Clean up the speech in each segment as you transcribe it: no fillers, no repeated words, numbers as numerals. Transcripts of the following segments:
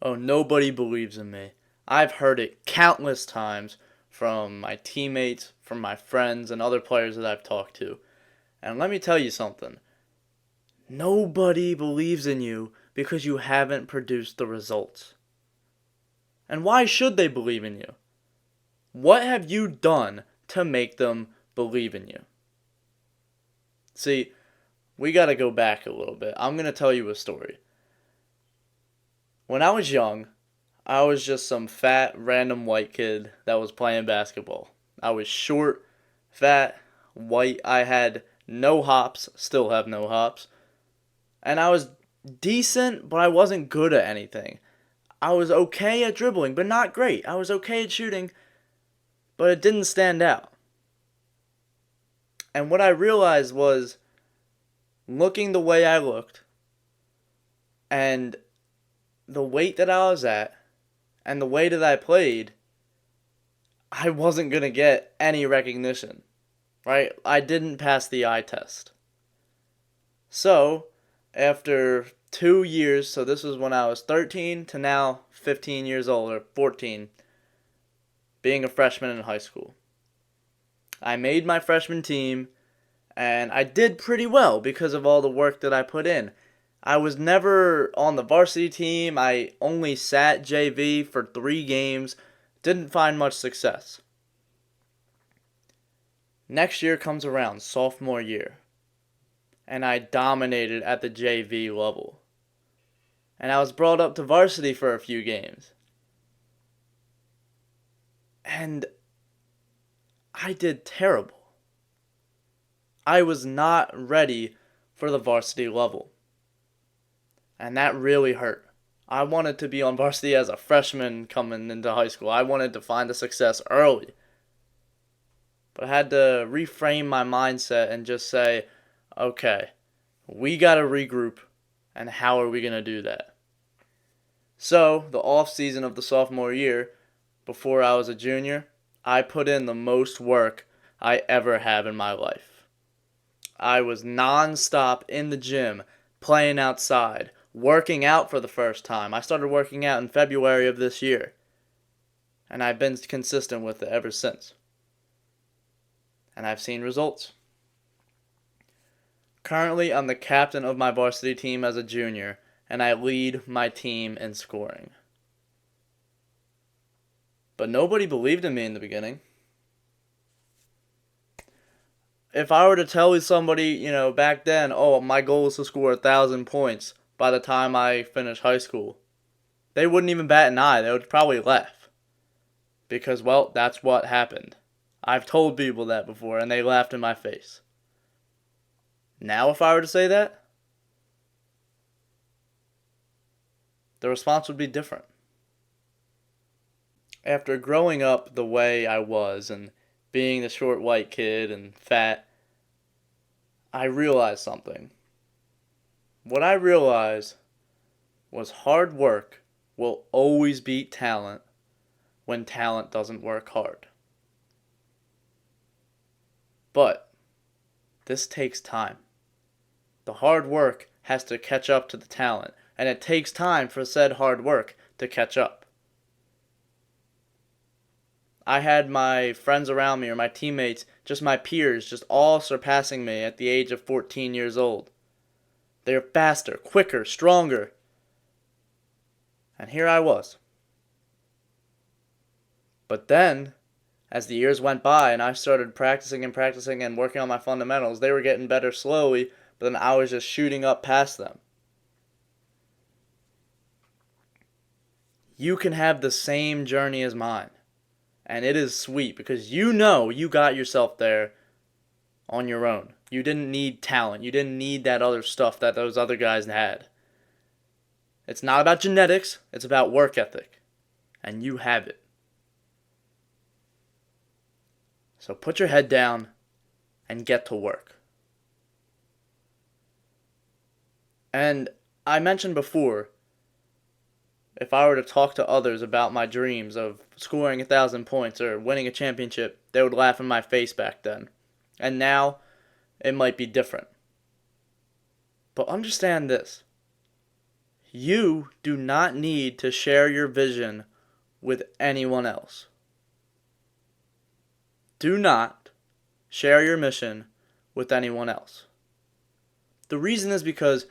Oh, nobody believes in me. I've heard it countless times from my teammates, from my friends, and other players that I've talked to. And let me tell you something. Nobody believes in you because you haven't produced the results. And why should they believe in you? What have you done to make them believe in you? See, we gotta go back a little bit. I'm gonna tell you a story. When I was young, I was just some fat, random white kid that was playing basketball. I was short, fat, white. I had no hops, still have no hops. And I was decent, but I wasn't good at anything. I was okay at dribbling, but not great. I was okay at shooting, but it didn't stand out. And what I realized was looking the way I looked and the weight that I was at and the way that I played, I wasn't going to get any recognition, right? I didn't pass the eye test. So, after 2 years, so this was when I was 13 to now 15 years old, or 14, being a freshman in high school, I made my freshman team, and I did pretty well because of all the work that I put in. I was never on the varsity team. I only sat JV for 3 games. Didn't find much success. Next year comes around, sophomore year, and I dominated at the JV level. And I was brought up to varsity for a few games. And I did terrible. I was not ready for the varsity level. And that really hurt. I wanted to be on varsity as a freshman coming into high school. I wanted to find the success early. But I had to reframe my mindset and just say, okay, we got to regroup, and how are we going to do that? So, the off season of the sophomore year, before I was a junior, I put in the most work I ever have in my life. I was non-stop in the gym, playing outside, working out for the first time. I started working out in February of this year, and I've been consistent with it ever since. And I've seen results. Currently, I'm the captain of my varsity team as a junior, and I lead my team in scoring. But nobody believed in me in the beginning. If I were to tell somebody, back then, oh, my goal is to score 1,000 points by the time I finish high school, they wouldn't even bat an eye. They would probably laugh. Because, well, that's what happened. I've told people that before, and they laughed in my face. Now, if I were to say that, the response would be different. After growing up the way I was and being the short white kid and fat, I realized something. What I realized was hard work will always beat talent when talent doesn't work hard. But this takes time. The hard work has to catch up to the talent, and it takes time for said hard work to catch up. I had my friends around me, or my teammates, just my peers, just all surpassing me at the age of 14 years old. They're faster, quicker, stronger. And here I was. But then, as the years went by and I started practicing and working on my fundamentals, they were getting better slowly, but then I was just shooting up past them. You can have the same journey as mine. And it is sweet because you know you got yourself there on your own. You didn't need talent. You didn't need that other stuff that those other guys had. It's not about genetics, it's about work ethic. And you have it. So put your head down and get to work. And I mentioned before, if I were to talk to others about my dreams of scoring 1,000 points or winning a championship, they would laugh in my face back then. And now, it might be different. But understand this. You do not need to share your vision with anyone else. Do not share your mission with anyone else. The reason is because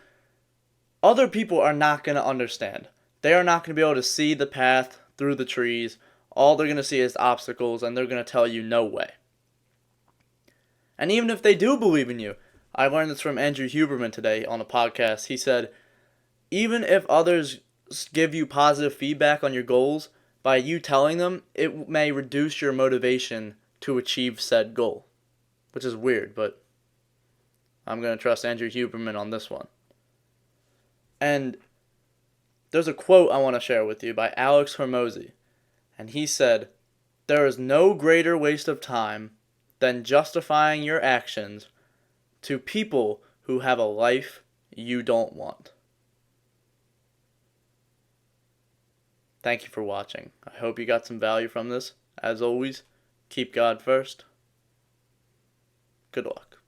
other people are not going to understand. They are not going to be able to see the path through the trees. All they're going to see is obstacles, and they're going to tell you no way. And even if they do believe in you, I learned this from Andrew Huberman today on a podcast. He said, even if others give you positive feedback on your goals, by you telling them, it may reduce your motivation to achieve said goal. Which is weird, but I'm going to trust Andrew Huberman on this one. And there's a quote I want to share with you by Alex Hormozy. And he said, "There is no greater waste of time than justifying your actions to people who have a life you don't want." Thank you for watching. I hope you got some value from this. As always, keep God first. Good luck.